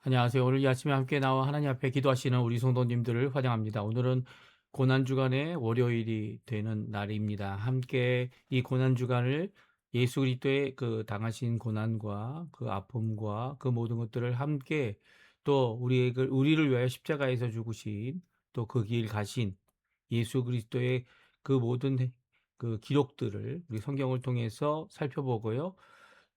안녕하세요. 오늘 이 아침에 함께 나와 하나님 앞에 기도하시는 우리 성도님들을 환영합니다. 오늘은 고난주간의 월요일이 되는 날입니다. 함께 이 고난주간을 예수 그리스도의 그 당하신 고난과 그 아픔과 그 모든 것들을 함께 또 우리를 위하여 십자가에서 죽으신 또 그 길 가신 예수 그리스도의 그 모든 그 기록들을 우리 성경을 통해서 살펴보고요.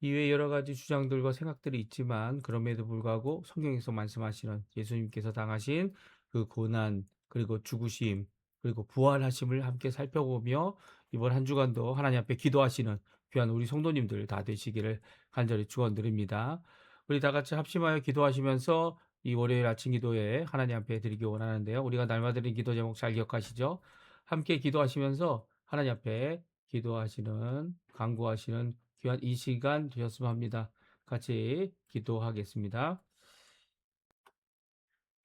이외에 여러 가지 주장들과 생각들이 있지만 그럼에도 불구하고 성경에서 말씀하시는 예수님께서 당하신 그 고난 그리고 죽으심 그리고 부활하심을 함께 살펴보며 이번 한 주간도 하나님 앞에 기도하시는 귀한 우리 성도님들 다 되시기를 간절히 축원드립니다. 우리 다 같이 합심하여 기도하시면서 이 월요일 아침 기도에 하나님 앞에 드리기 원하는데요. 우리가 날마다 드린 기도 제목 잘 기억하시죠? 함께 기도하시면서 하나님 앞에 기도하시는 간구하시는 귀한 이 시간 되셨으면 합니다. 같이 기도하겠습니다.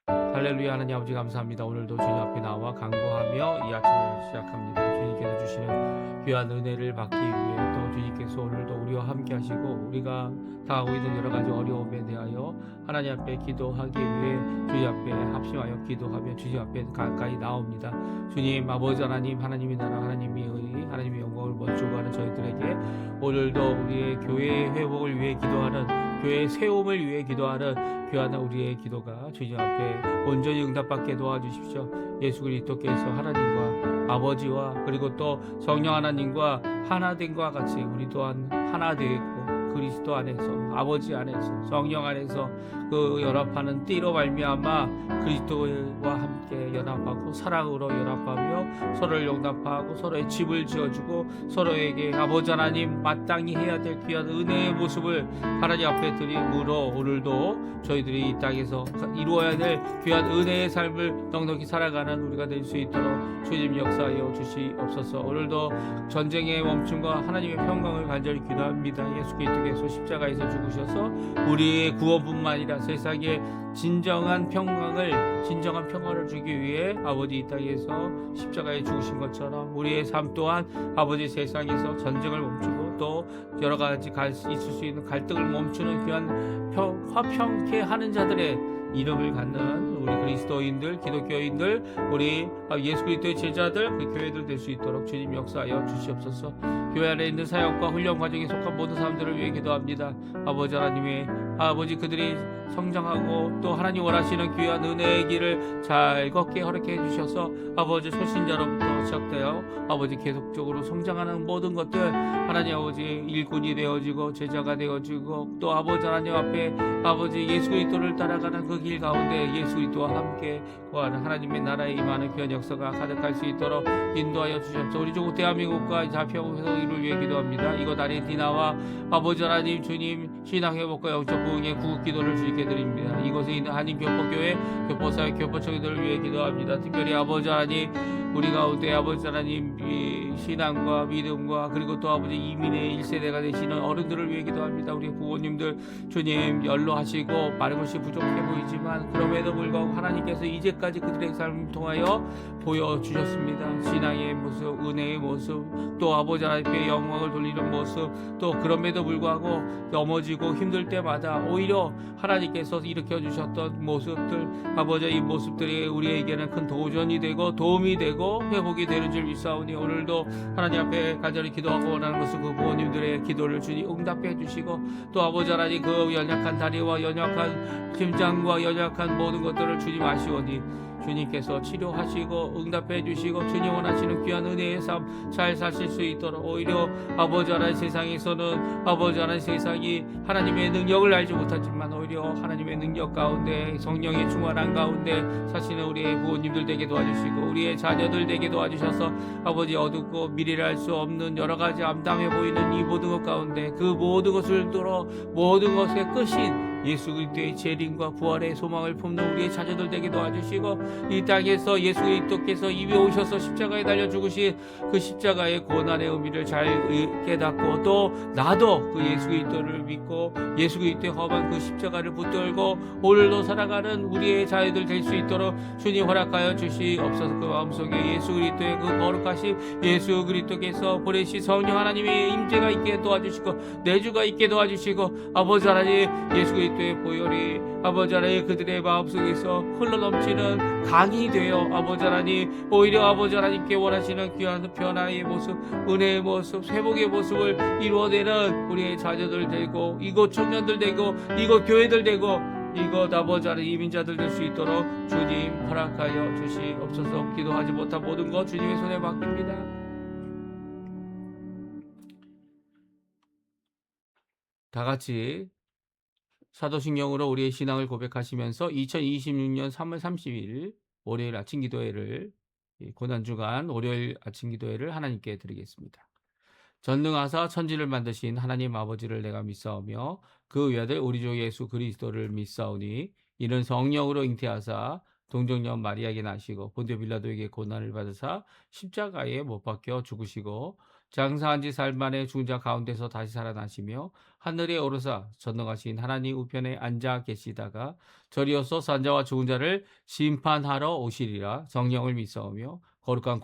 할렐루야. 하나님 아버지 감사합니다. 오늘도 주님 앞에 나와 간구하며 이 아침을 시작합니다. 주님께서 주시는 귀한 은혜를 받기 위해 또 주님께서 오늘도 우리와 함께 하시고 우리가 당하고 있는 여러 가지 어려움에 대하여 하나님 앞에 기도하기 위해 주님 앞에 합심하여 기도하며 주님 앞에 가까이 나옵니다. 주님 아버지 하나님, 하나님의 나라, 하나님의 의, 하나님의 영광을 멋지고 하는 저희들에게 오늘도 우리의 교회의 회복을 위해 기도하는, 교회의 세움을 위해 기도하는 귀한 우리의 기도가 주님 앞에 온전히 응답받게 도와주십시오. 예수 그리스도께서 하나님과 아버지와 그리고 또 성령 하나님과 하나됨과 같이 우리 또한 하나 되고 그리스도 안에서 아버지 안에서 성령 안에서 그 연합하는 띠로 말미암아 그리스도와 함께 연합하고 사랑으로 연합하며 서로를 용납하고 서로의 집을 지어주고 서로에게 아버지 하나님 마땅히 해야 될 귀한 은혜의 모습을 하나님 앞에 드림으로 오늘도 저희들이 이 땅에서 이루어야 될 귀한 은혜의 삶을 넉넉히 살아가는 우리가 될 수 있도록 주님 역사하여 주시옵소서. 오늘도 전쟁의 멈춤과 하나님의 평강을 간절히 기도합니다. 예수 그리스도께서 십자가에서 죽으셔서 우리의 구원뿐만 아니라 세상에 진정한 평화를 주기 위해 아버지 이 땅에서 십자가에 죽으신 것처럼 우리의 삶 또한 아버지 세상에서 전쟁을 멈추고 또 여러 가지 있을 수 있는 갈등을 멈추는 귀한 화평케 하는 자들의 이름을 갖는 우리 그리스도인들, 기독교인들, 우리 예수 그리스도의 제자들, 그 교회들 될 수 있도록 주님 역사하여 주시옵소서. 교회 안에 있는 사역과 훈련 과정에 속한 모든 사람들을 위해 기도합니다. 아버지 하나님의 아버지 그들이 성장하고 또 하나님 원하시는 귀한 은혜의 길을 잘 걷게 허락해 주셔서 아버지 초신자로부터 시작되어 아버지 계속적으로 성장하는 모든 것들 하나님 아버지 일꾼이 되어지고 제자가 되어지고 또 아버지 하나님 앞에 아버지 예수 그리스도를 따라가는 그 길 가운데 예수 그리스도와 함께 구하는 하나님의 나라에 임하는 귀한 역사가 가득할 수 있도록 인도하여 주시옵소서. 우리 조국 대한민국과 자평회를 위해 기도합니다. 이곳 아르헨티나와 아버지 하나님 주님 신앙회복과 영적 부흥의 구국기도를 주님께 드립니다. 이곳에 있는 한인교포교회 교포사회 교포청들을 위해 기도합니다. 특별히 아버지 하나님 우리 가운데 아버지 하나님 신앙과 믿음과 그리고 또 아버지 이민의 1세대가 되시는 어른들을 위해 기도합니다. 우리 부모님들 주님 연로하시고 많은 것이 부족해 보이지만 그럼에도 불구하고 하나님께서 이제까지 그들의 삶을 통하여 보여주셨습니다. 신앙의 모습, 은혜의 모습, 또 아버지 하나님께 영광을 돌리는 모습, 또 그럼에도 불구하고 넘어지고 힘들 때마다 오히려 하나님께서 일으켜주셨던 모습들, 아버지 이 모습들이 우리에게는 큰 도전이 되고 도움이 되고 회복이 되는 줄 믿사오니 오늘도 하나님 앞에 간절히 기도하고 원하는 것은 그 부모님들의 기도를 주님 응답해 주시고 또 아버지 하나님 그 연약한 다리와 연약한 심장과 연약한 모든 것들을 주님 아시오니 주님께서 치료하시고 응답해 주시고 주님 원하시는 귀한 은혜의 삶 잘 사실 수 있도록 오히려 아버지 하나님 세상에서는 아버지 하나님 세상이 하나님의 능력을 알지 못하지만 오히려 하나님의 능력 가운데 성령의 충만한 가운데 사시는 우리의 부모님들 되게 도와주시고 우리의 자녀들 되게 도와주셔서 아버지 어둡고 미래를 알 수 없는 여러 가지 암담해 보이는 이 모든 것 가운데 그 모든 것을 들어 모든 것의 끝인 예수 그리스도의 재림과 부활의 소망을 품는 우리의 자녀들 되게 도와주시고 이 땅에서 예수 그리스도께서 이미 오셔서 십자가에 달려 죽으신 그 십자가의 고난의 의미를 잘 깨닫고 또 나도 그 예수 그리스도를 믿고 예수 그리스도의 험한 그 십자가를 붙들고 오늘도 살아가는 우리의 자녀들 될 수 있도록 주님 허락하여 주시옵소서. 그 마음속에 예수 그리스도의 그 거룩하신 예수 그리스도께서 보내신 성령 하나님의 임재가 있게 도와주시고 내주가 있게 도와주시고 아버지 하나님 예수 그리스도 그리스도의 보혈이 아버지 하나님 그들의 마음속에서 흘러넘치는 강이 되어 아버지 하나님 오히려 아버지 하나님께 원하시는 귀한 변화의 모습, 은혜의 모습, 회복의 모습을 이루어내는 우리의 자녀들 되고 이곳 청년들 되고 이곳 교회들 되고 이곳 아버지 하나님 이민자들 될 수 있도록 주님 허락하여 주시옵소서. 기도하지 못한 모든 것 주님의 손에 맡깁니다. 다 같이 사도신경으로 우리의 신앙을 고백하시면서 2026년 3월 30일 월요일 아침 기도회를 고난주간 월요일 아침 기도회를 하나님께 드리겠습니다. 전능하사 천지를 만드신 하나님 아버지를 내가 믿사오며 그 외아들 우리 주 예수 그리스도를 믿사오니 이는 성령으로 잉태하사 동정녀 마리아에게 나시고 본디오 빌라도에게 고난을 받으사 십자가에 못 박혀 죽으시고 장사한 지 사흘 만에 죽은 자 가운데서 다시 살아나시며 하늘에 오르사 전능하신 하나님 우편에 앉아 계시다가 저리어서 산자와 죽은 자를 심판하러 오시리라. 성령을 믿사오며 거룩한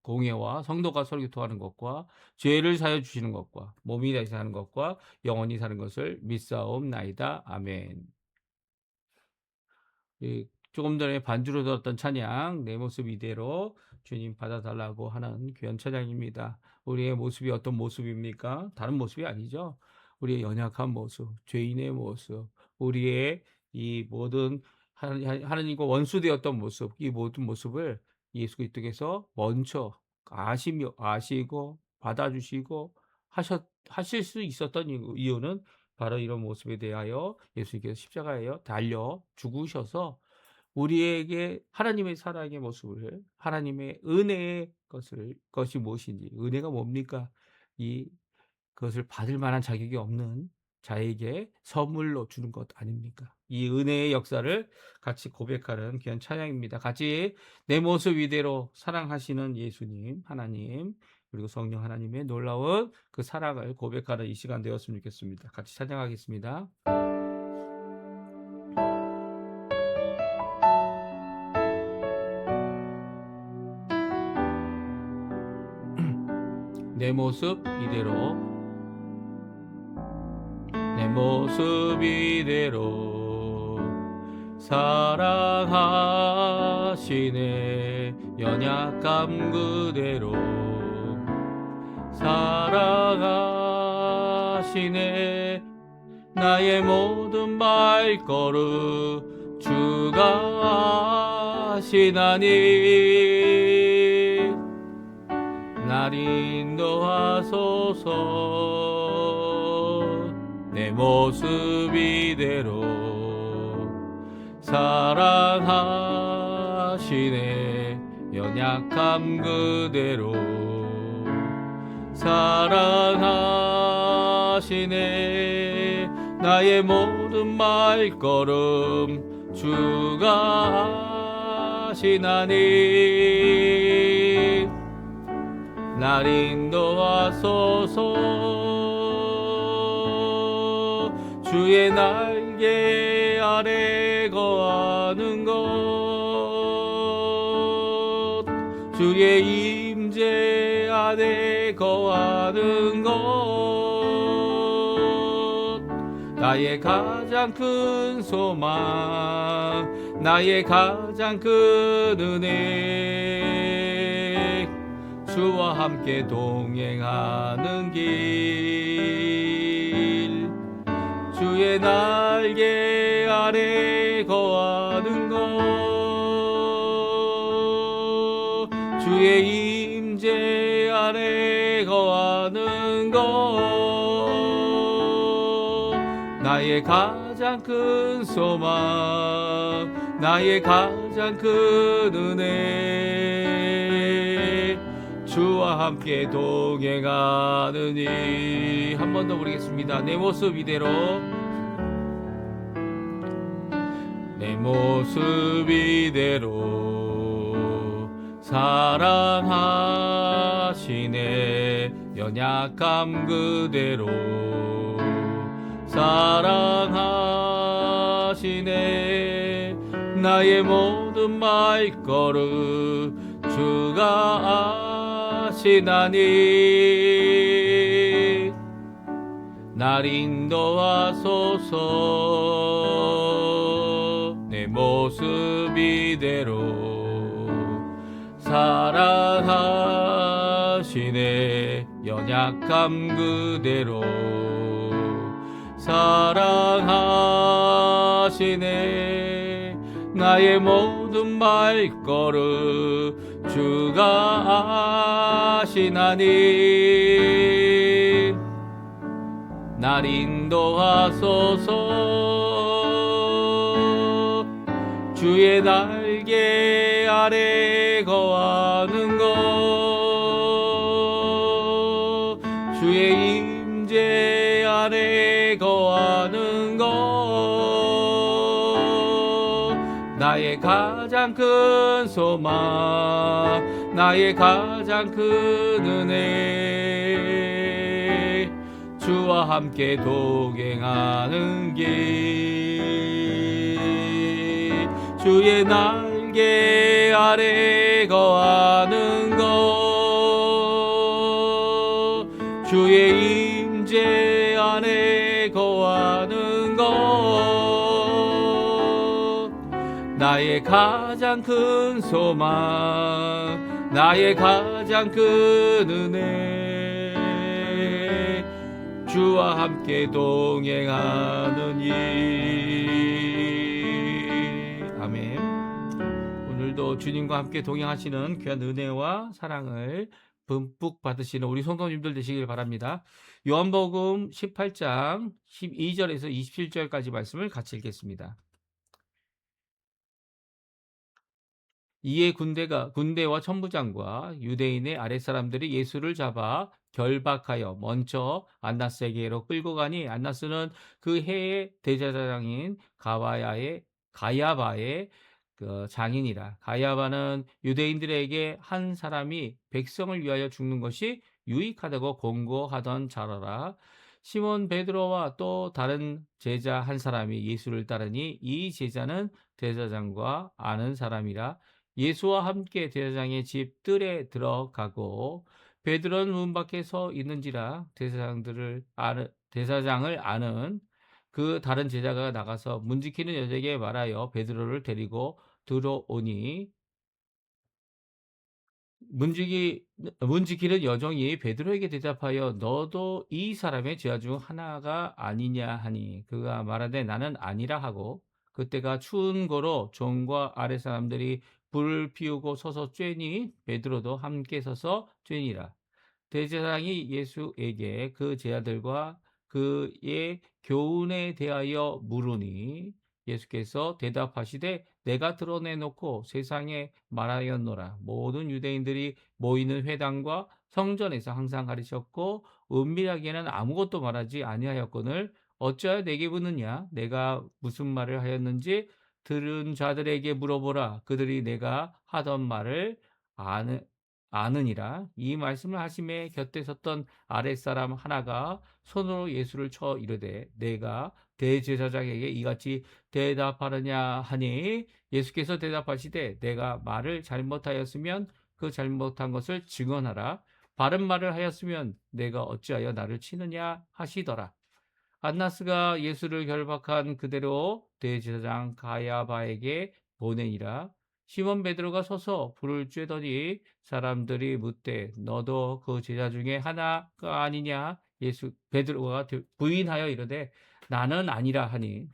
공예와 성도가 설교토하는 것과 죄를 사여 주시는 것과 몸이 다시 사는 것과 영원히 사는 것을 믿사옵나이다. 아멘. 조금 전에 반주로 들었던 찬양 내 모습 이대로 주님 받아달라고 하는 귀한 찬양입니다. 우리의 모습이 어떤 모습입니까? 다른 모습이 아니죠. 우리의 연약한 모습, 죄인의 모습, 우리의 이 모든 하나님과 원수되었던 모습, 이 모든 모습을 예수 그리스도께서 먼저 아시고 받아주시고 하실 수 있었던 이유는 바로 이런 모습에 대하여 예수님께서 십자가에 달려 죽으셔서 우리에게 하나님의 사랑의 모습을, 하나님의 은혜의 것이 무엇인지, 은혜가 뭡니까? 그것을 받을 만한 자격이 없는 자에게 선물로 주는 것 아닙니까? 이 은혜의 역사를 같이 고백하는 귀한 찬양입니다. 같이 내 모습 이대로 사랑하시는 예수님, 하나님, 그리고 성령 하나님의 놀라운 그 사랑을 고백하는 이 시간 되었으면 좋겠습니다. 같이 찬양하겠습니다. 내 모습 이대로 내 모습 이대로 사랑하시네 연약함 그대로 사랑하시네 나의 모든 발걸음 주가 하시나니 날 인도하소서 내 모습 이대로 사랑하시네 연약함 그대로 사랑하시네 나의 모든 발걸음 주가 하시나니 날 인도하소서 주의 날개 아래 거하는 것 주의 임재 안에 거하는 것 나의 가장 큰 소망 나의 가장 큰 은혜 주와 함께 동행하는 길 주의 날개 아래 거하는 것 주의 임재 아래 거하는 것 나의 가장 큰 소망 나의 가장 큰 은혜 주와 함께 동행하느니 한 번 더 부르겠습니다. 내 모습 이대로 내 모습 이대로 사랑하시네 연약함 그대로 사랑하시네 나의 모든 발걸음 주가 하시나니 날 날 인도하소서. 내 모습 이대로 사랑하시네. 연약함 그대로 사랑하시네. 나의 모든 발걸음 주가 아시나니 날 인도하소서. 주의 날개 아래 거하는 것, 주의 임재 아래 거하는 것, 나의 가장 큰 소망, 나의 가장 큰 은혜, 주와 함께 동행하는 길, 주의 날개 아래 거하는 것, 주의 임재 안에 거하는 것, 나의 가장 큰 소망, 나의 가장 큰 은혜, 주와 함께 동행하는 일. 아멘. 오늘도 주님과 함께 동행하시는 귀한 은혜와 사랑을 듬뿍 받으시는 우리 성도님들 되시길 바랍니다. 요한복음 18장 12절에서 27절까지 말씀을 같이 읽겠습니다. 이에 군대와 천부장과 유대인의 아랫사람들이 예수를 잡아 결박하여 먼저 안나스에게로 끌고 가니, 안나스는 그 해의 대제사장인 가야바의 그 장인이라. 가야바는 유대인들에게 한 사람이 백성을 위하여 죽는 것이 유익하다고 권고하던 자라라. 시몬 베드로와 또 다른 제자 한 사람이 예수를 따르니 이 제자는 대제사장과 아는 사람이라. 예수와 함께 대제사장의 집 뜰에 들어가고 베드로는 문 밖에 서 있는지라. 대제사장을 아는 그 다른 제자가 나가서 문지키는 여자에게 말하여 베드로를 데리고 들어오니, 문지기는 여종이 베드로에게 대답하여 너도 이 사람의 제자 중 하나가 아니냐 하니, 그가 말하되 나는 아니라 하고, 그때가 추운 거로 종과 아랫 사람들이 불을 피우고 서서 쬐니 베드로도 함께 서서 쬐니라. 대제사장이 예수에게 그 제자들과 그의 교훈에 대하여 물으니 예수께서 대답하시되 내가 드러내놓고 세상에 말하였노라. 모든 유대인들이 모이는 회당과 성전에서 항상 가르쳤고 은밀하게는 아무것도 말하지 아니하였거늘 어찌하여 내게 묻느냐? 내가 무슨 말을 하였는지 들은 자들에게 물어보라. 그들이 내가 하던 말을 아느니라. 이 말씀을 하심에 곁에 섰던 아랫사람 하나가 손으로 예수를 쳐 이르되 내가 대제사장에게 이같이 대답하느냐 하니, 예수께서 대답하시되 내가 말을 잘못하였으면 그 잘못한 것을 증언하라. 바른 말을 하였으면 내가 어찌하여 나를 치느냐 하시더라. 안나스가 예수를 결박한 그대로 대제사장 가야바에게 보내니라. 시몬 베드로가 서서 불을 쬐더니 사람들이 묻되 너도 그 제자 중에 하나가 아니냐? 베드로가 부인하여 이르되 나는 아니라 하니,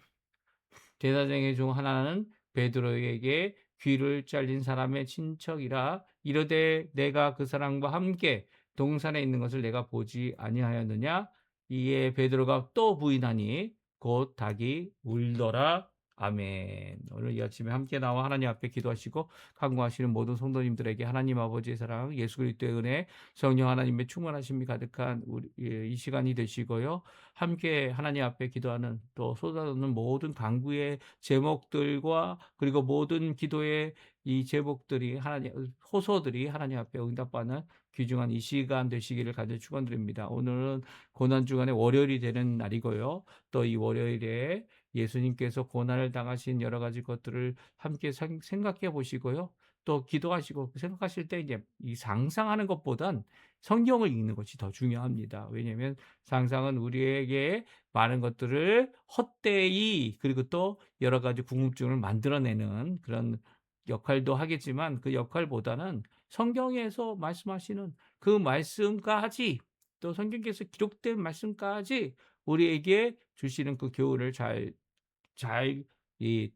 제사장의 중 하나는 베드로에게 귀를 잘린 사람의 친척이라 이르되 내가 그 사람과 함께 동산에 있는 것을 내가 보지 아니하였느냐? 이에 베드로가 또 부인하니 곧 닭이 울더라. 아멘. 오늘 이 아침에 함께 나와 하나님 앞에 기도하시고 간구하시는 모든 성도님들에게 하나님 아버지의 사랑, 예수 그리스도의 은혜, 성령 하나님의 충만하심이 가득한 이 시간이 되시고요. 함께 하나님 앞에 기도하는 또 쏟아놓는 모든 간구의 제목들과 그리고 모든 기도의 이 제목들이 호소들이 하나님 앞에 응답받는 귀중한 이 시간 되시기를 간절히 축원드립니다. 오늘은 고난 주간의 월요일이 되는 날이고요. 또 이 월요일에 예수님께서 고난을 당하신 여러 가지 것들을 함께 생각해 보시고요. 또 기도하시고 생각하실 때 이제 이 상상하는 것보단 성경을 읽는 것이 더 중요합니다. 왜냐하면 상상은 우리에게 많은 것들을 헛되이 그리고 또 여러 가지 궁금증을 만들어내는 그런 역할도 하겠지만 그 역할보다는 성경에서 말씀하시는 그 말씀까지 또 성경에서 기록된 말씀까지 우리에게 주시는 그 교훈을 잘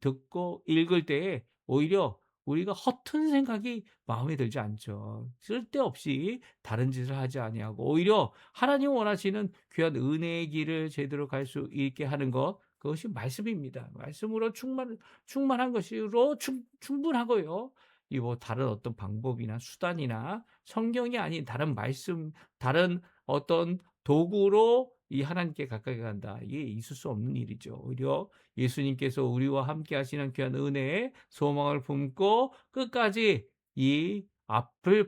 듣고 읽을 때에 오히려 우리가 허튼 생각이 마음에 들지 않죠. 쓸데없이 다른 짓을 하지 아니하고 오히려 하나님 원하시는 귀한 은혜의 길을 제대로 갈 수 있게 하는 것 그것이 말씀입니다. 말씀으로 충만한 것으로 충분하고요. 이 뭐 다른 어떤 방법이나 수단이나 성경이 아닌 다른 말씀 다른 어떤 도구로 이 하나님께 가까이 간다. 이게 있을 수 없는 일이죠. 오히려 예수님께서 우리와 함께 하시는 귀한 은혜에 소망을 품고 끝까지 이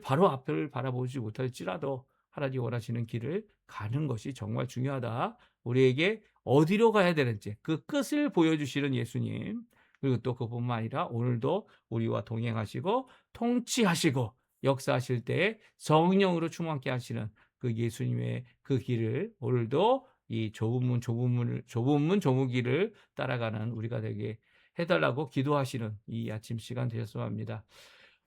바로 앞을 바라보지 못할지라도 하나님 원하시는 길을 가는 것이 정말 중요하다. 우리에게 어디로 가야 되는지 그 끝을 보여주시는 예수님. 그리고 또 그뿐만 아니라 오늘도 우리와 동행하시고 통치하시고 역사하실 때에 성령으로 충만케 하시는 그 예수님의 그 길을 오늘도 이 좁은 문 좁은 길을 따라가는 우리가 되게 해달라고 기도하시는 이 아침 시간 되셨으면 합니다.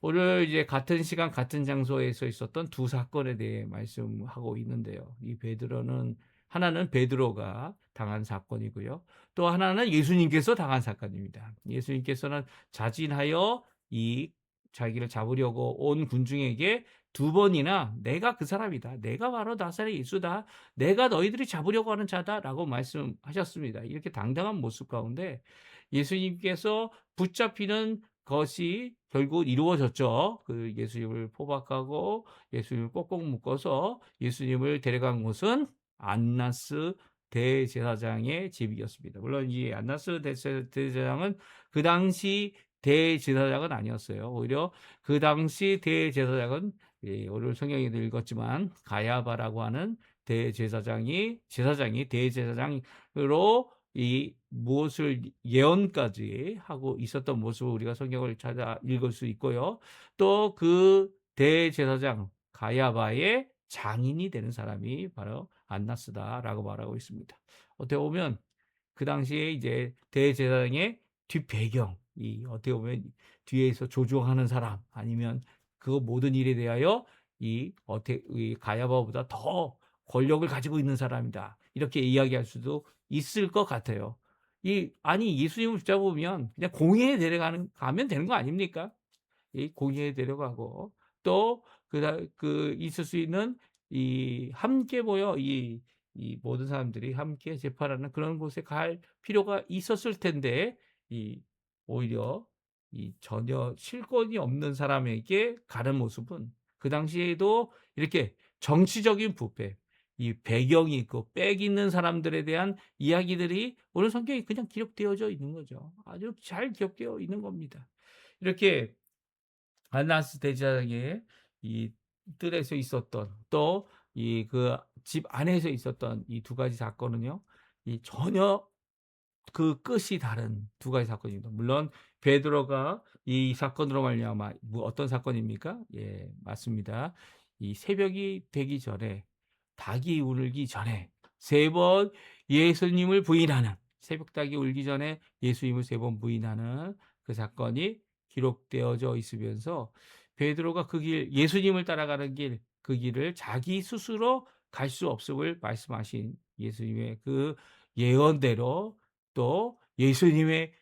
오늘 이제 같은 시간 같은 장소에서 있었던 두 사건에 대해 말씀하고 있는데요. 이 베드로는 하나는 베드로가 당한 사건이고요. 또 하나는 예수님께서 당한 사건입니다. 예수님께서는 자진하여 이 자기를 잡으려고 온 군중에게 두 번이나 내가 그 사람이다. 내가 바로 나사렛 예수다. 내가 너희들이 잡으려고 하는 자다라고 말씀하셨습니다. 이렇게 당당한 모습 가운데 예수님께서 붙잡히는 것이 결국 이루어졌죠. 그 예수님을 포박하고 예수님을 꼭꼭 묶어서 예수님을 데려간 곳은 안나스 대제사장의 집이었습니다. 물론 이 안나스 대제사장은 그 당시 대제사장은 아니었어요. 오히려 그 당시 대제사장은 오늘 성경에 읽었지만 가야바라고 하는 제사장이 대제사장으로 이 무엇을 예언까지 하고 있었던 모습을 우리가 성경을 찾아 읽을 수 있고요. 또 그 대제사장 가야바의 장인이 되는 사람이 바로 안나스다라고 말하고 있습니다. 어떻게 보면 그 당시에 이제 대제사장의 뒷배경, 이 어떻게 보면 뒤에서 조종하는 사람 아니면 그 모든 일에 대하여 이 가야바보다 더 권력을 가지고 있는 사람이다. 이렇게 이야기할 수도 있을 것 같아요. 아니 예수님을 붙잡으면 그냥 공회에 가면 되는 거 아닙니까? 이 공회에 데려가고 또 있을 수 있는 이 함께 모여 이 모든 사람들이 함께 재판하는 그런 곳에 갈 필요가 있었을 텐데 이 오히려 이 전혀 실권이 없는 사람에게 가는 모습은 그 당시에도 이렇게 정치적인 부패, 이 배경이 있고 빽 있는 사람들에 대한 이야기들이 오늘 성경에 그냥 기록되어져 있는 거죠. 아주 잘 기록되어 있는 겁니다. 이렇게 안나스 대제사장의 이 뜰에서 있었던 또 이 그 집 안에서 있었던 이 두 가지 사건은요. 이 전혀 그 끝이 다른 두 가지 사건입니다. 물론 베드로가 이 사건으로 말미암아 어떤 사건입니까? 예, 맞습니다. 이 새벽이 되기 전에 닭이 울기 전에 세 번 예수님을 부인하는 새벽닭이 울기 전에 예수님을 세 번 부인하는 그 사건이 기록되어져 있으면서 베드로가 예수님을 따라가는 그 길을 자기 스스로 갈 수 없음을 말씀하신 예수님의 그 예언대로 또 예수님의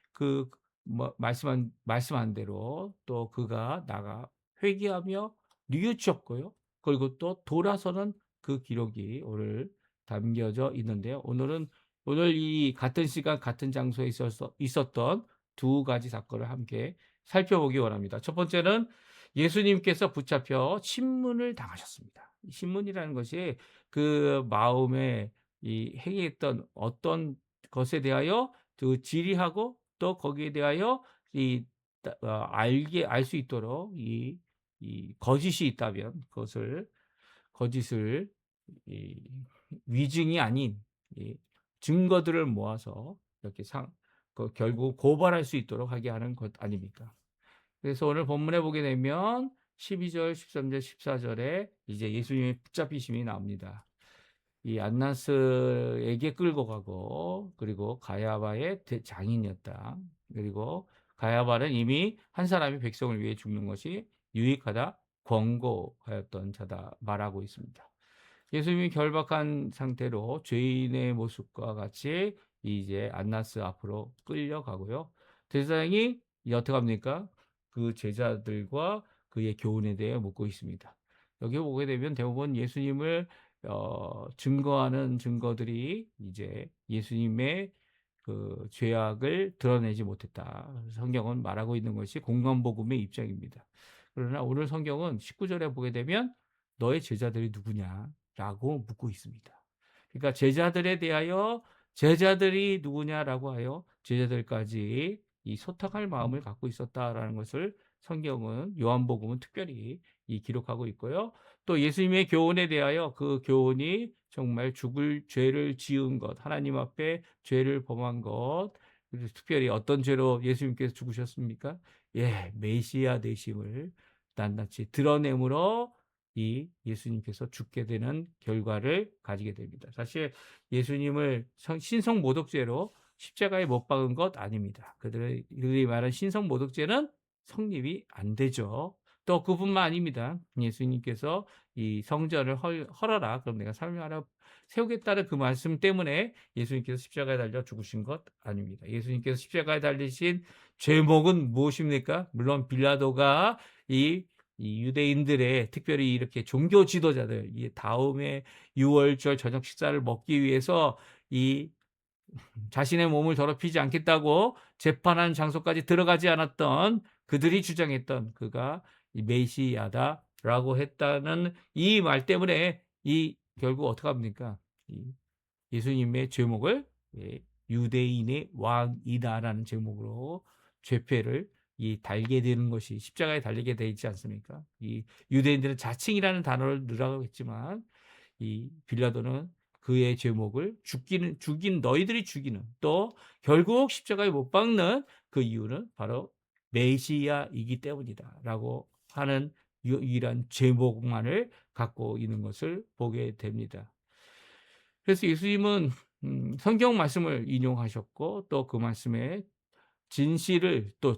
말씀한 대로 또 그가 나가 회개하며 뉘우쳤고요. 그리고 또 돌아서는 그 기록이 오늘 담겨져 있는데요. 오늘 이 같은 시간 같은 장소에 있었던 두 가지 사건을 함께 살펴보기 원합니다. 첫 번째는 예수님께서 붙잡혀 신문을 당하셨습니다. 신문이라는 것이 그 마음에 행했던 어떤 것에 대하여 그 질의하고 또 거기에 대하여 알 수 있도록 이 거짓이 있다면 그것을 거짓을 이 위증이 아닌 이 증거들을 모아서 이렇게 결국 고발할 수 있도록 하게 하는 것 아닙니까? 그래서 오늘 본문에 보게 되면 12절, 13절, 14절에 이제 예수님의 붙잡히심이 나옵니다. 이 안나스에게 끌고 가고, 그리고 가야바의 장인이었다. 그리고 가야바는 이미 한 사람이 백성을 위해 죽는 것이 유익하다, 권고하였던 자다 말하고 있습니다. 예수님이 결박한 상태로 죄인의 모습과 같이 이제 안나스 앞으로 끌려가고요. 대제사장이 어떻게 합니까? 그 제자들과 그의 교훈에 대해 묻고 있습니다. 여기 보게 되면 대부분 예수님을 증거하는 증거들이 이제 예수님의 그 죄악을 드러내지 못했다. 성경은 말하고 있는 것이 공관복음의 입장입니다. 그러나 오늘 성경은 19절에 보게 되면 너의 제자들이 누구냐? 라고 묻고 있습니다. 그러니까 제자들에 대하여 제자들이 누구냐라고 하여 제자들까지 이 소탁할 마음을 갖고 있었다라는 것을 성경은 요한복음은 특별히 기록하고 있고요. 또 예수님의 교훈에 대하여 그 교훈이 정말 죽을 죄를 지은 것, 하나님 앞에 죄를 범한 것, 특별히 어떤 죄로 예수님께서 죽으셨습니까? 예, 메시아 되심을 낱낱이 드러내므로 이 예수님께서 죽게 되는 결과를 가지게 됩니다. 사실 예수님을 신성 모독죄로 십자가에 못 박은 것 아닙니다. 그들이 말한 신성 모독죄는 성립이 안 되죠. 또 그뿐만 아닙니다. 예수님께서 이 성전을 헐어라, 그럼 내가 설명하라 세우겠다는 그 말씀 때문에 예수님께서 십자가에 달려 죽으신 것 아닙니다. 예수님께서 십자가에 달리신 죄목은 무엇입니까? 물론 빌라도가 이 유대인들의 특별히 이렇게 종교 지도자들, 이 다음에 6월절 저녁 식사를 먹기 위해서 이 자신의 몸을 더럽히지 않겠다고 재판하는 장소까지 들어가지 않았던 그들이 주장했던 그가 메시아다라고 했다는 이 말 때문에 결국 어떻게 합니까? 예수님의 제목을 유대인의 왕이다라는 제목으로 죄패를 달게 되는 것이 십자가에 달리게 되어 있지 않습니까? 이 유대인들은 자칭이라는 단어를 넣으라고 했지만 이 빌라도는 그의 제목을 죽인 너희들이 죽이는, 또 결국 십자가에 못 박는 그 이유는 바로 메시아이기 때문이다라고 하는 유일한 제목만을 갖고 있는 것을 보게 됩니다. 그래서 예수님은 성경 말씀을 인용하셨고 또 그 말씀에 진실을 또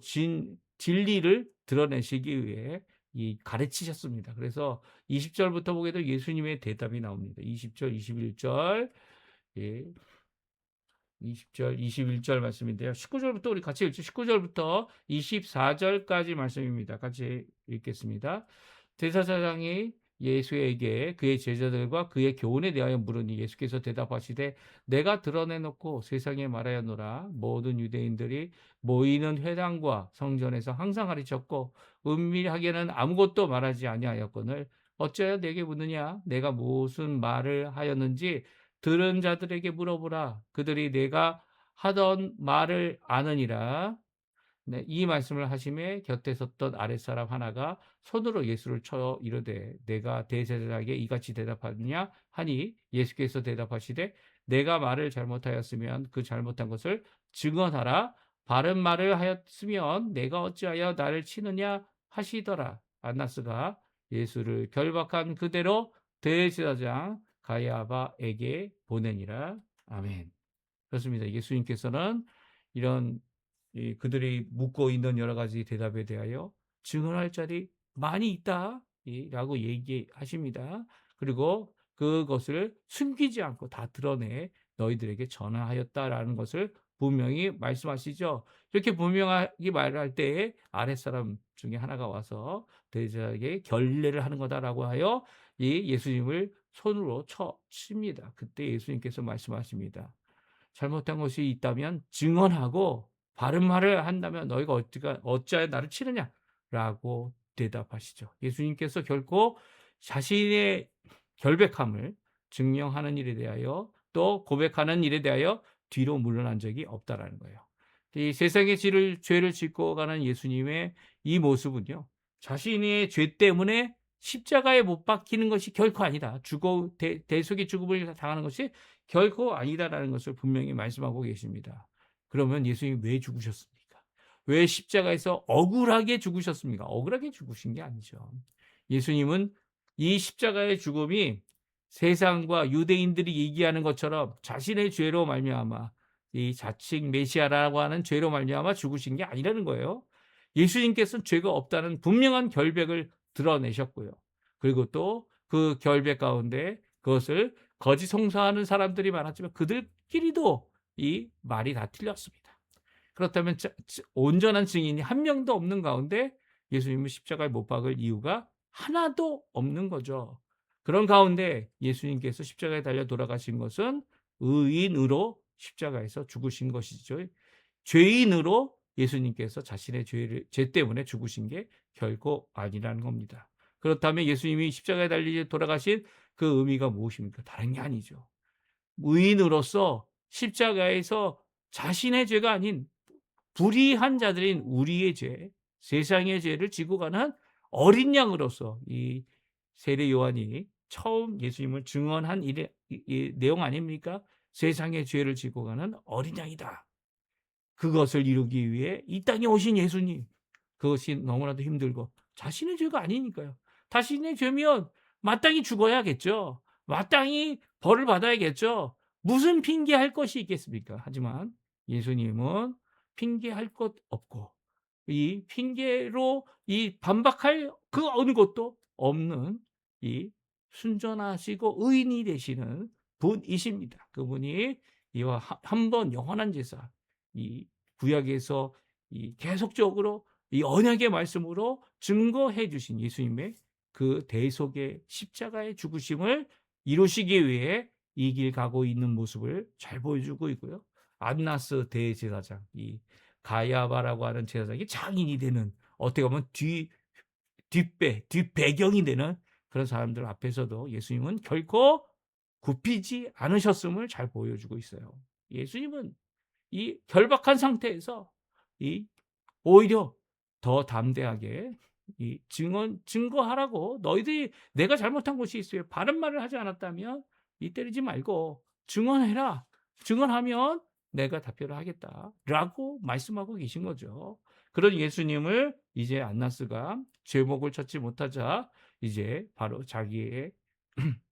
진리를 드러내시기 위해 가르치셨습니다. 그래서 20절부터 보게 되면 예수님의 대답이 나옵니다. 20절, 21절, 예, 20절, 21절 말씀인데요. 19절부터 우리 같이 읽죠. 19절부터 24절까지 말씀입니다. 같이 읽겠습니다. 대제사장이 예수에게 그의 제자들과 그의 교훈에 대하여 물으니 예수께서 대답하시되 내가 드러내놓고 세상에 말하였노라. 모든 유대인들이 모이는 회당과 성전에서 항상 가르쳤고 은밀하게는 아무것도 말하지 아니하였거늘 어찌하여 내게 묻느냐? 내가 무슨 말을 하였는지 들은 자들에게 물어보라. 그들이 내가 하던 말을 아느니라. 네, 이 말씀을 하심에 곁에 섰던 아랫사람 하나가 손으로 예수를 쳐 이르되 내가 대제사장에게 이같이 대답하느냐 하니 예수께서 대답하시되 내가 말을 잘못하였으면 그 잘못한 것을 증언하라. 바른 말을 하였으면 내가 어찌하여 나를 치느냐 하시더라. 안나스가 예수를 결박한 그대로 대제사장 가야바에게 보내니라. 아멘. 그렇습니다. 예수님께서는 이런 그들이 묻고 있는 여러 가지 대답에 대하여 증언할 자리 많이 있다 라고 얘기하십니다. 그리고 그것을 숨기지 않고 다 드러내 너희들에게 전하하였다라는 것을 분명히 말씀하시죠. 이렇게 분명하게 말할 때에 아랫사람 중에 하나가 와서 대제사장에게 결례를 하는 거다라고 하여 예수님을 손으로 칩니다. 그때 예수님께서 말씀하십니다. 잘못한 것이 있다면 증언하고 바른 말을 한다면 너희가 어찌하여 나를 치느냐? 라고 대답하시죠. 예수님께서 결코 자신의 결백함을 증명하는 일에 대하여 또 고백하는 일에 대하여 뒤로 물러난 적이 없다라는 거예요. 이 세상의 죄를 짓고 가는 예수님의 이 모습은요. 자신의 죄 때문에 십자가에 못 박히는 것이 결코 아니다. 대속의 죽음을 당하는 것이 결코 아니다라는 것을 분명히 말씀하고 계십니다. 그러면 예수님이 왜 죽으셨습니까? 왜 십자가에서 억울하게 죽으셨습니까? 억울하게 죽으신 게 아니죠. 예수님은 이 십자가의 죽음이 세상과 유대인들이 얘기하는 것처럼 자신의 죄로 말미암아 이 자칭 메시아라고 하는 죄로 말미암아 죽으신 게 아니라는 거예요. 예수님께서는 죄가 없다는 분명한 결백을 드러내셨고요. 그리고 또 그 결백 가운데 그것을 거짓 송사하는 사람들이 많았지만 그들끼리도 이 말이 다 틀렸습니다. 그렇다면 온전한 증인이 한 명도 없는 가운데 예수님은 십자가에 못 박을 이유가 하나도 없는 거죠. 그런 가운데 예수님께서 십자가에 달려 돌아가신 것은 의인으로 십자가에서 죽으신 것이죠. 죄인으로 예수님께서 자신의 죄 때문에 죽으신 게 결코 아니라는 겁니다. 그렇다면 예수님이 십자가에 달려 돌아가신 그 의미가 무엇입니까? 다른 게 아니죠. 의인으로서 십자가에서 자신의 죄가 아닌 불의한 자들인 우리의 죄, 세상의 죄를 지고 가는 어린 양으로서 이 세례 요한이 처음 예수님을 증언한 이 내용 아닙니까? 세상의 죄를 지고 가는 어린 양이다. 그것을 이루기 위해 이 땅에 오신 예수님. 그것이 너무나도 힘들고 자신의 죄가 아니니까요. 자신의 죄면 마땅히 죽어야겠죠. 마땅히 벌을 받아야겠죠. 무슨 핑계할 것이 있겠습니까? 하지만 예수님은 핑계할 것 없고 이 핑계로 이 반박할 그 어느 것도 없는 이 순전하시고 의인이 되시는 분이십니다. 그분이 이와 한 번 영원한 제사 이 구약에서 이 계속적으로 이 언약의 말씀으로 증거해 주신 예수님의 그 대속의 십자가의 죽으심을 이루시기 위해 이 길 가고 있는 모습을 잘 보여주고 있고요. 안나스 대제사장, 이 가야바라고 하는 제사장이 장인이 되는 어떻게 보면 뒷배경이 되는 그런 사람들 앞에서도 예수님은 결코 굽히지 않으셨음을 잘 보여주고 있어요. 예수님은 이 결박한 상태에서 이 오히려 더 담대하게 이 증거하라고 너희들이 내가 잘못한 것이 있어요. 바른 말을 하지 않았다면 이 때리지 말고 증언해라. 증언하면 내가 답변을 하겠다라고 말씀하고 계신 거죠. 그런 예수님을 이제 안나스가 제목을 찾지 못하자 이제 바로 자기의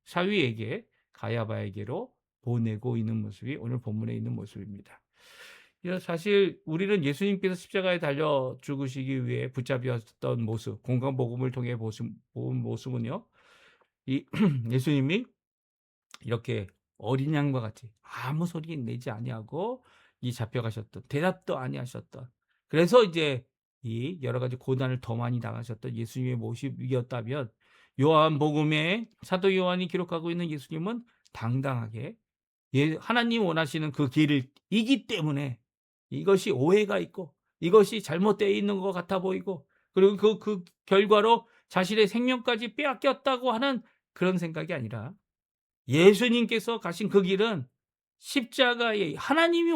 사위에게 가야바에게로 보내고 있는 모습이 오늘 본문에 있는 모습입니다. 사실 우리는 예수님께서 십자가에 달려 죽으시기 위해 붙잡혔던 모습, 공간복음을 통해 본 모습은요, 이 예수님이 이렇게 어린 양과 같이 아무 소리 내지 아니하고 이 잡혀가셨던, 대답도 아니하셨던, 그래서 이제 이 여러 가지 고난을 더 많이 당하셨던 예수님의 모습이었다면, 요한복음에 사도 요한이 기록하고 있는 예수님은 당당하게 하나님 원하시는 그 길을 이기 때문에 이것이 오해가 있고 이것이 잘못되어 있는 것 같아 보이고 그리고 그 결과로 자신의 생명까지 빼앗겼다고 하는 그런 생각이 아니라 예수님께서 가신 그 길은 십자가에 하나님이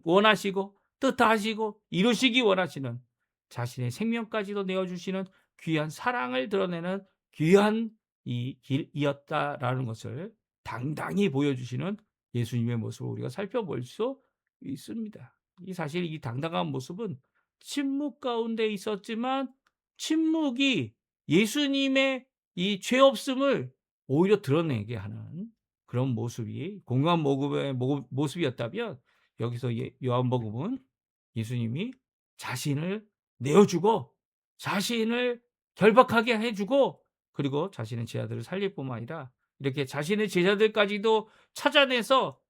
원하시고 뜻하시고 이루시기 원하시는 자신의 생명까지도 내어주시는 귀한 사랑을 드러내는 귀한 이 길이었다라는 것을 당당히 보여주시는 예수님의 모습을 우리가 살펴볼 수 있습니다. 사실 이 당당한 모습은 침묵 가운데 있었지만 침묵이 예수님의 이 죄 없음을 오히려 드러내게 하는 그런 모습이 공간 모습의 모습이었다면 여기서 요한복음은 예수님이 자신을 내어주고 자신을 결박하게 해주고 그리고 자신의 제자들을 살릴 뿐만 아니라 이렇게 자신의 제자들까지도 찾아내서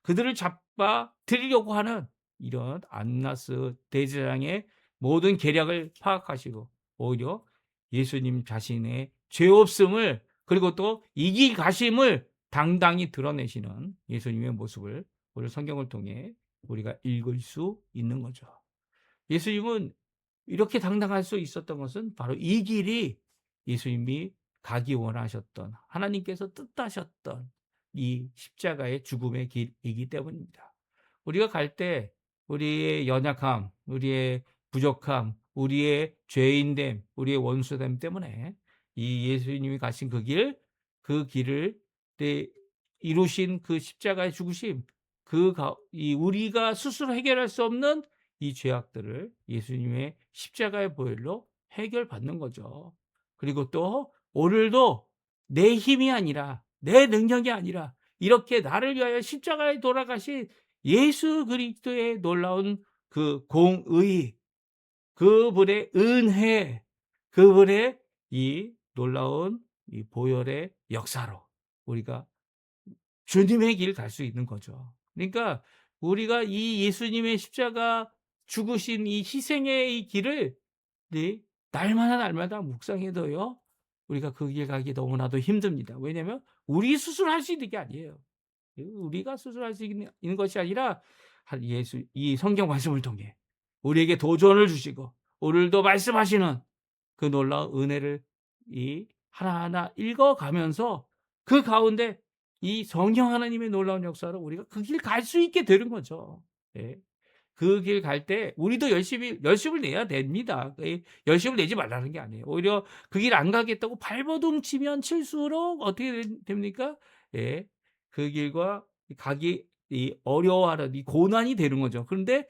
그들을 잡아 들이려고 하는 이런 안나스 대제사장의 모든 계략을 파악하시고 오히려 예수님 자신의 죄 없음을 그리고 또 이기 가심을 당당히 드러내시는 예수님의 모습을 오늘 성경을 통해 우리가 읽을 수 있는 거죠. 예수님은 이렇게 당당할 수 있었던 것은 바로 이 길이 예수님이 가기 원하셨던 하나님께서 뜻하셨던 이 십자가의 죽음의 길이기 때문입니다. 우리가 갈 때 우리의 연약함, 우리의 부족함, 우리의 죄인됨, 우리의 원수됨 때문에 이 예수님이 가신 그 길을 이루신 그 십자가의 죽으심, 우리가 스스로 해결할 수 없는 이 죄악들을 예수님의 십자가의 보혈로 해결받는 거죠. 그리고 또 오늘도 내 힘이 아니라 내 능력이 아니라 이렇게 나를 위하여 십자가에 돌아가신 예수 그리스도의 놀라운 그 공의, 그분의 은혜, 그분의 이 놀라운 이 보혈의 역사로 우리가 주님의 길 갈 수 있는 거죠. 그러니까 우리가 이 예수님의 십자가 죽으신 이 희생의 이 길을, 네, 날마다 날마다 묵상해도요, 우리가 그 길 가기 너무나도 힘듭니다. 왜냐하면 우리 스스로 할 수 있는 게 아니에요. 우리가 스스로 할 수 있는 것이 아니라 예수 이 성경 말씀을 통해 우리에게 도전을 주시고 오늘도 말씀하시는 그 놀라운 은혜를 이 하나하나 읽어가면서 그 가운데 이 성령 하나님의 놀라운 역사로 우리가 그 길 갈 수 있게 되는 거죠. 예. 그 길 갈 때 우리도 열심을 내야 됩니다. 열심을 내지 말라는 게 아니에요. 오히려 그 길 안 가겠다고 발버둥 치면 칠수록 어떻게 됩니까? 예. 그 길과 가기 어려워하는 이 고난이 되는 거죠. 그런데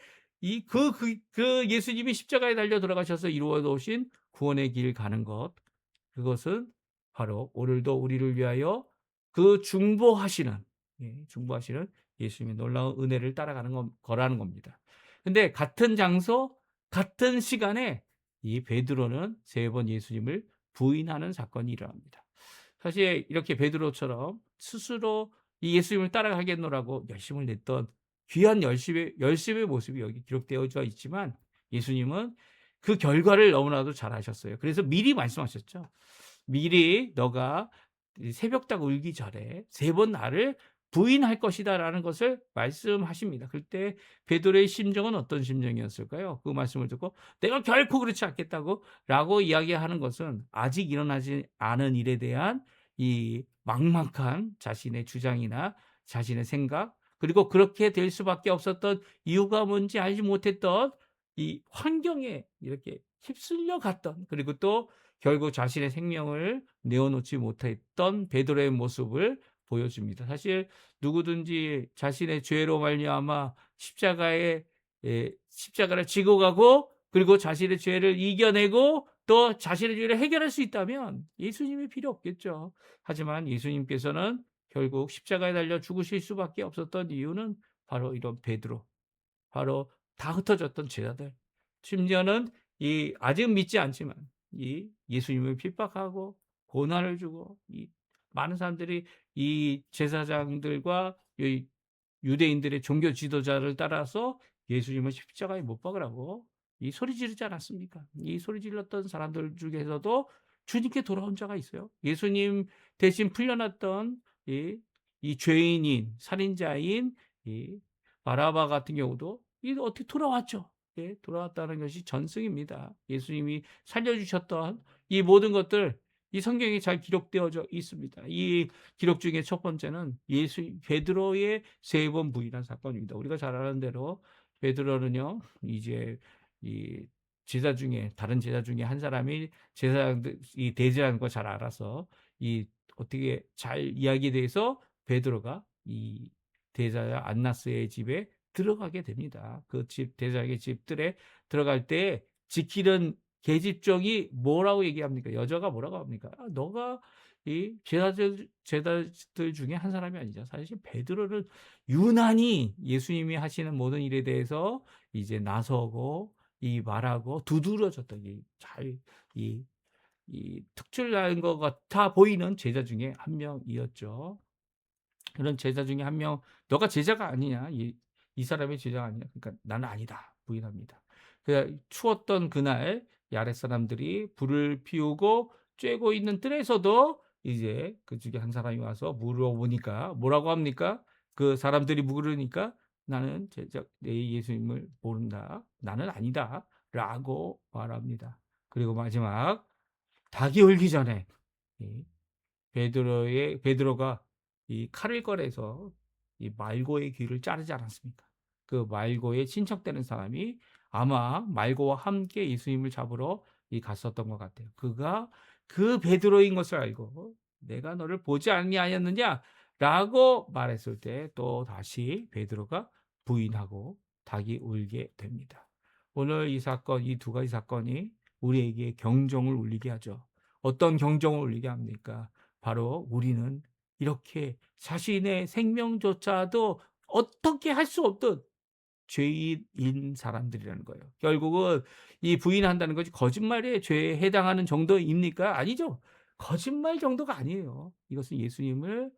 그 예수님이 십자가에 달려 돌아가셔서 이루어 놓으신 구원의 길 가는 것, 그것은 바로 오늘도 우리를 위하여 그 중보하시는, 중보하시는 예수님의 놀라운 은혜를 따라가는 거라는 겁니다. 근데 같은 장소, 같은 시간에 이 베드로는 3번 예수님을 부인하는 사건이 일어납니다. 사실 이렇게 베드로처럼 스스로 이 예수님을 따라가겠노라고 열심을 냈던 귀한 열심의 모습이 여기 기록되어져 있지만 예수님은 그 결과를 너무나도 잘 아셨어요. 그래서 미리 말씀하셨죠. 미리 너가 새벽 딱 울기 전에 3번 나를 부인할 것이다라는 것을 말씀하십니다. 그때 베드로의 심정은 어떤 심정이었을까요? 그 말씀을 듣고 내가 결코 그렇지 않겠다고라고 이야기하는 것은 아직 일어나지 않은 일에 대한 이 막막한 자신의 주장이나 자신의 생각, 그리고 그렇게 될 수밖에 없었던 이유가 뭔지 알지 못했던 이 환경에 이렇게 휩쓸려 갔던, 그리고 또 결국 자신의 생명을 내어놓지 못했던 베드로의 모습을 보여줍니다. 사실 누구든지 자신의 죄로 말미암아 십자가를 지고 가고 그리고 자신의 죄를 이겨내고 또 자신의 죄를 해결할 수 있다면 예수님이 필요 없겠죠. 하지만 예수님께서는 결국 십자가에 달려 죽으실 수밖에 없었던 이유는 바로 이런 베드로, 바로 다 흩어졌던 제자들, 심지어는 아직 믿지 않지만 이 예수님을 핍박하고 고난을 주고 이 많은 사람들이 이 제사장들과 이 유대인들의 종교 지도자를 따라서 예수님을 십자가에 못 박으라고 이 소리 지르지 않았습니까? 이 소리 질렀던 사람들 중에서도 주님께 돌아온 자가 있어요. 예수님 대신 풀려났던 이 죄인인 살인자인 이 바라바 같은 경우도 어떻게 돌아왔죠? 예, 돌아왔다는 것이 전승입니다. 예수님이 살려주셨던 이 모든 것들 이 성경에 잘 기록되어져 있습니다. 이 기록 중에 첫 번째는 베드로의 3번 부인한 사건입니다. 우리가 잘 아는 대로 베드로는요, 이제 이 다른 제자 중에 한 사람이 제사장들, 이 대제라는 거 잘 알아서 어떻게 잘 이야기돼서 베드로가 이 대제자 안나스의 집에 들어가게 됩니다. 그 대제사장의 집들에 들어갈 때 지키는 계집종이 뭐라고 얘기합니까? 여자가 뭐라고 합니까? 너가 이 제자들 중에 한 사람이 아니죠. 사실 베드로는 유난히 예수님이 하시는 모든 일에 대해서 이제 나서고 말하고 두드러졌던 특출 나는 것 같아 보이는 제자 중에 한 명이었죠. 그런 제자 중에 한 명, 너가 제자가 아니냐? 이 사람의 제자가 아니냐? 그러니까 나는 아니다. 부인합니다. 추웠던 그날 야렛 사람들이 불을 피우고 쬐고 있는 뜰에서도 이제 그 중에 한 사람이 와서 물어보니까 뭐라고 합니까? 그 사람들이 물으니까 나는 내 예수님을 모른다. 나는 아니다. 라고 말합니다. 그리고 마지막 닭이 울기 전에 베드로가 이 칼을 꺼내서 이 말고의 귀를 자르지 않았습니까? 그 말고의 친척되는 사람이 아마 말고와 함께 예수님을 잡으러 갔었던 것 같아요. 그가 그 베드로인 것을 알고 내가 너를 보지 아니하였느냐? 라고 말했을 때 또 다시 베드로가 부인하고 닭이 울게 됩니다. 오늘 이 사건, 이 두 가지 사건이 우리에게 경종을 울리게 하죠. 어떤 경종을 울리게 합니까? 바로 우리는 이렇게 자신의 생명조차도 어떻게 할 수 없던 죄인인 사람들이라는 거예요. 결국은 이 부인한다는 것이 거짓말의 죄에 해당하는 정도입니까? 아니죠. 거짓말 정도가 아니에요. 이것은 예수님을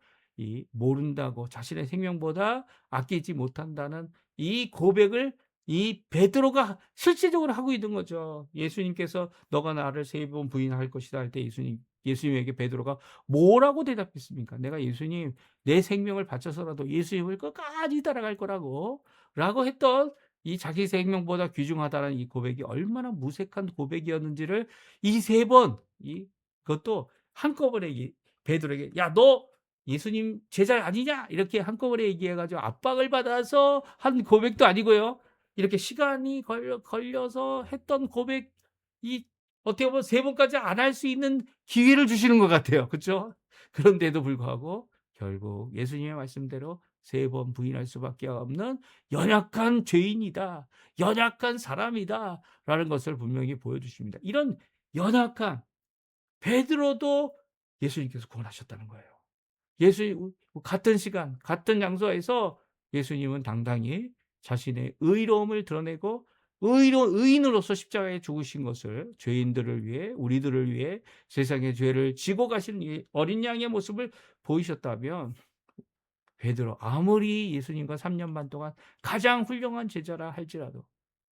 모른다고 자신의 생명보다 아끼지 못한다는 이 고백을 이 베드로가 실제적으로 하고 있는 거죠. 예수님께서 "너가 나를 3번 부인할 것이다." 할 때 예수님에게 베드로가 뭐라고 대답했습니까? "내가 예수님 내 생명을 바쳐서라도 예수님을 끝까지 따라갈 거라고." 라고 했던 이 자기 생명보다 귀중하다는 이 고백이 얼마나 무색한 고백이었는지를 이 3번 그것도 한꺼번에 베드로에게 "야 너 예수님 제자 아니냐?" 이렇게 한꺼번에 얘기해 가지고 압박을 받아서 한 고백도 아니고요. 이렇게 시간이 걸려서 했던 고백이 어떻게 보면 3번까지 안 할 수 있는 기회를 주시는 것 같아요. 그쵸? 그런데도 불구하고 결국 예수님의 말씀대로 3번 부인할 수밖에 없는 연약한 죄인이다. 연약한 사람이다라는 것을 분명히 보여주십니다. 이런 연약한 베드로도 예수님께서 구원하셨다는 거예요. 예수님 같은 시간 같은 장소에서 예수님은 당당히 자신의 의로움을 드러내고 의인으로서 십자가에 죽으신 것을 죄인들을 위해 우리들을 위해 세상의 죄를 지고 가시는 이 어린 양의 모습을 보이셨다면 베드로 아무리 예수님과 3년 반 동안 가장 훌륭한 제자라 할지라도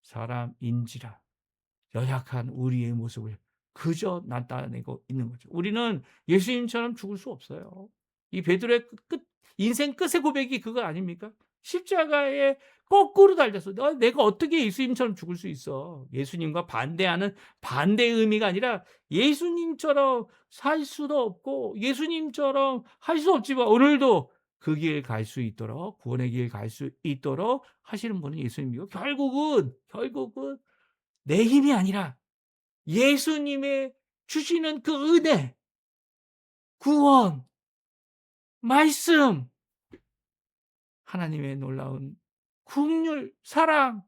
사람인지라 연약한 우리의 모습을 그저 나타내고 있는 거죠. 우리는 예수님처럼 죽을 수 없어요. 이 베드로의 인생 끝의 고백이 그거 아닙니까? 십자가에 거꾸로 달려서 내가 어떻게 예수님처럼 죽을 수 있어? 예수님과 반대하는 반대의 의미가 아니라 예수님처럼 살 수도 없고 예수님처럼 할 수 없지만 오늘도 그 길 갈 수 있도록 구원의 길 갈 수 있도록 하시는 분은 예수님이고 결국은 내 힘이 아니라 예수님의 주시는 그 은혜, 구원, 말씀, 하나님의 놀라운 긍휼, 사랑,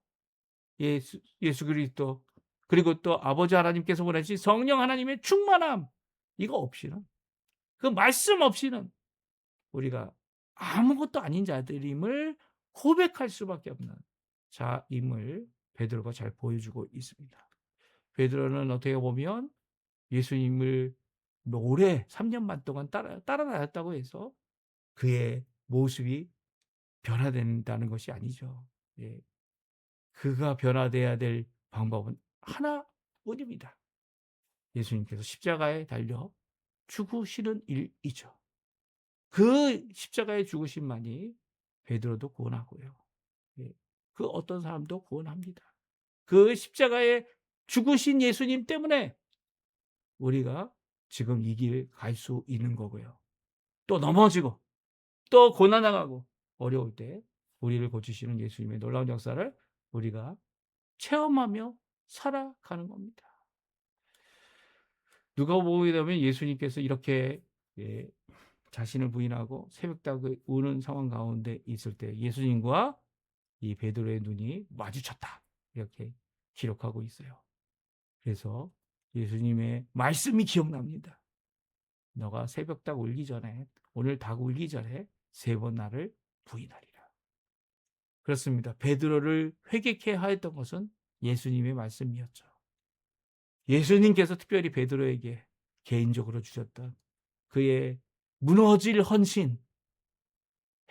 예수 그리스도 그리고 또 아버지 하나님께서 보내신 성령 하나님의 충만함 이거 없이는 그 말씀 없이는 우리가 아무것도 아닌 자들임을 고백할 수밖에 없는 자임을 베드로가 잘 보여주고 있습니다. 베드로는 어떻게 보면 예수님을 오래 3년 반 동안 따라다녔다고 해서 그의 모습이 변화된다는 것이 아니죠. 예. 그가 변화돼야 될 방법은 하나뿐입니다. 예수님께서 십자가에 달려 죽으시는 일이죠. 그 십자가의 죽으심만이 베드로도 구원하고요. 예. 그 어떤 사람도 구원합니다. 그 십자가에 죽으신 예수님 때문에 우리가 지금 이 길 갈 수 있는 거고요. 또 넘어지고 또 고난당하고 어려울 때 우리를 고치시는 예수님의 놀라운 역사를 우리가 체험하며 살아가는 겁니다. 누가복음에 보면 예수님께서 이렇게 자신을 부인하고 새벽닭을 우는 상황 가운데 있을 때 예수님과 이 베드로의 눈이 마주쳤다. 이렇게 기록하고 있어요. 그래서 예수님의 말씀이 기억납니다. 너가 새벽닭 울기 전에 오늘 닭 울기 전에 3번 나를 부인하리라. 그렇습니다. 베드로를 회개케 하였던 것은 예수님의 말씀이었죠. 예수님께서 특별히 베드로에게 개인적으로 주셨던 그의 무너질 헌신,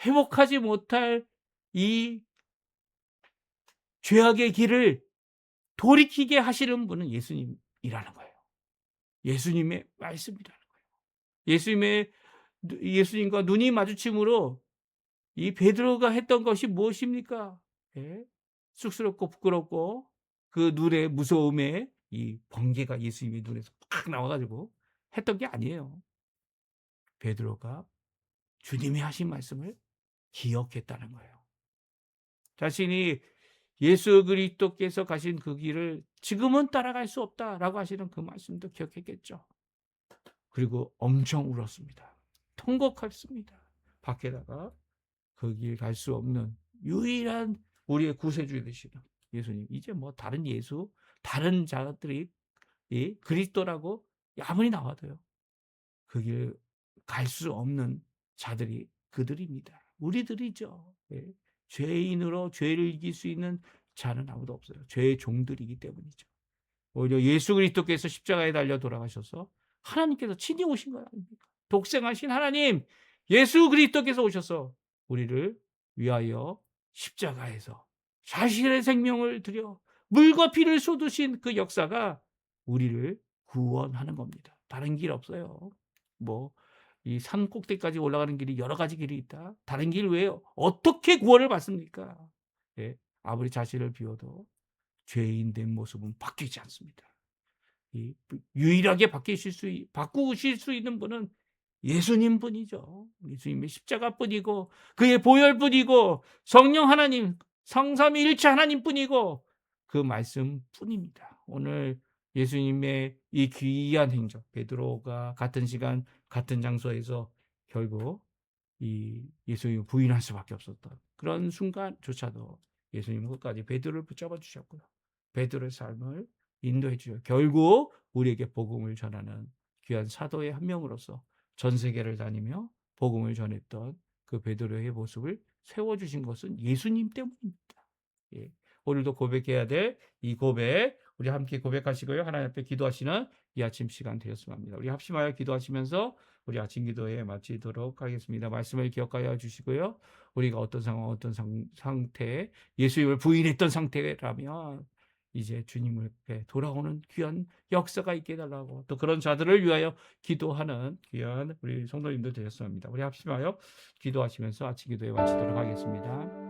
회복하지 못할 이 죄악의 길을 돌이키게 하시는 분은 예수님이라는 거예요. 예수님의 말씀이라는 거예요. 예수님과 눈이 마주침으로 이 베드로가 했던 것이 무엇입니까? 예? 쑥스럽고 부끄럽고 그 눈의 무서움에 이 번개가 예수님의 눈에서 팍 나와가지고 했던 게 아니에요. 베드로가 주님이 하신 말씀을 기억했다는 거예요. 자신이 예수 그리스도께서 가신 그 길을 지금은 따라갈 수 없다라고 하시는 그 말씀도 기억했겠죠. 그리고 엄청 울었습니다. 통곡했습니다. 밖에다가 그 길 갈 수 없는 유일한 우리의 구세주 되시는 예수님. 이제 뭐 다른 예수, 다른 자들이 그리스도라고 아무리 나와도요. 그 길 갈 수 없는 자들이 그들입니다. 우리들이죠. 예. 죄인으로 죄를 이길 수 있는 자는 아무도 없어요. 죄의 종들이기 때문이죠. 오히려 예수 그리스도께서 십자가에 달려 돌아가셔서 하나님께서 친히 오신 거 아닙니까? 독생하신 하나님 예수 그리스도께서 오셔서 우리를 위하여 십자가에서 자신의 생명을 들여 물과 피를 쏟으신 그 역사가 우리를 구원하는 겁니다. 다른 길 없어요. 뭐 이 산 꼭대기까지 올라가는 길이 여러 가지 길이 있다. 다른 길 왜요? 어떻게 구원을 받습니까? 예. 아무리 자신을 비워도 죄인 된 모습은 바뀌지 않습니다. 유일하게 바꾸실 수 있는 분은 예수님 뿐이죠. 예수님의 십자가 뿐이고 그의 보혈 뿐이고 성령 하나님 성삼위일체 하나님 뿐이고 그 말씀 뿐입니다. 오늘 예수님의 이 귀한 행적 베드로가 같은 시간 같은 장소에서 결국 이 예수님을 부인할 수밖에 없었던 그런 순간조차도 예수님은 끝까지 베드로를 붙잡아 주셨고요. 베드로의 삶을 인도해 주셔 결국 우리에게 복음을 전하는 귀한 사도의 한 명으로서 전 세계를 다니며 복음을 전했던 그 베드로의 모습을 세워주신 것은 예수님 때문입니다. 예. 오늘도 고백해야 될 이 고백 우리 함께 고백하시고요. 하나님 앞에 기도하시는 이 아침 시간 되었으면 합니다. 우리 합심하여 기도하시면서 우리 아침 기도에 마치도록 하겠습니다. 말씀을 기억하여 주시고요. 우리가 어떤 상황, 어떤 상태, 예수님을 부인했던 상태라면 이제 주님을 돌아오는 귀한 역사가 있게 해달라고 또 그런 자들을 위하여 기도하는 귀한 우리 성도님들 되셨으면 합니다. 우리 합심하여 기도하시면서 아침 기도에 마치도록 하겠습니다.